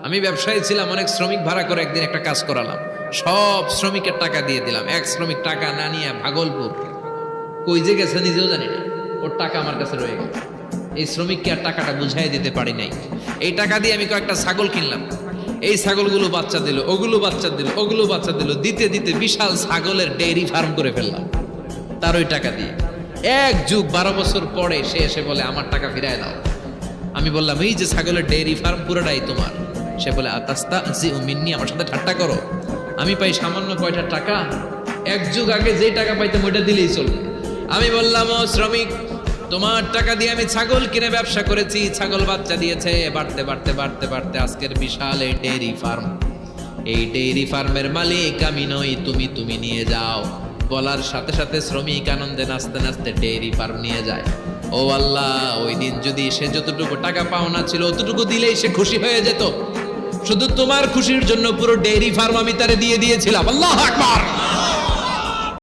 আমি ব্যবসায়ী ছিলাম, অনেক শ্রমিক ভাড়া করে একদিন একটা কাজ করালাম। সব শ্রমিকের টাকা দিয়ে দিলাম। এক শ্রমিক টাকা না নিয়ে ভাগলপুর কই যে গেছে নিজেও জানি না, ওর টাকা আমার কাছে রয়ে গেছে। এই শ্রমিককে আর টাকাটা বুঝাই দিতে পারি নাই। এই টাকা দিয়ে আমি কয়েকটা ছাগল কিনলাম। এই ছাগলগুলো বাচ্চা দিল, ওগুলো বাচ্চা দিল, ওগুলো বাচ্চা দিল, দিতে দিতে বিশাল ছাগলের ডেইরি ফার্ম করে ফেললাম তার ওই টাকা দিয়ে। এক যুগ 12 বছর পরে সে এসে বলে আমার টাকা ফিরায় দাও। আমি বললাম এই যে ছাগলের ডেইরি ফার্ম পুরোটাই তোমার। সে বলে আতাস্তা জি মিন্নি, আমার সাথে ঠাট্টা করো? আমি পাই সামান্য কয়টা টাকা, এক যুগ আগে যে টাকা পাইতাম ওইটা দিলেই চলবে। আমি বললাম ও শ্রমিক, তোমার টাকা দিয়ে আমি ছাগল কিনে ব্যবসা করেছি, ছাগল বাচ্চা দিয়েছে, বাড়তে বাড়তে বাড়তে বাড়তে আজকের বিশাল এই ডেইরি ফার্ম। এই ডেইরি ফার্মের মালিক আমি নই, তুমি নিয়ে যাও। বলার সাথে সাথে শ্রমিক আনন্দে নাচতে নাচতে ডেইরি ফার্ম নিয়ে যায়। ও আল্লাহ, ওই দিন যদি সে যতটুকু টাকা পাওনা ছিল অতটুকু দিলেই সে খুশি হয়ে যেত। শুধু তোমার খুশির জন্য পুরো ডেইরি ফার্ম আমি তারে দিয়ে দিয়েছিলাম। আল্লাহু আকবার।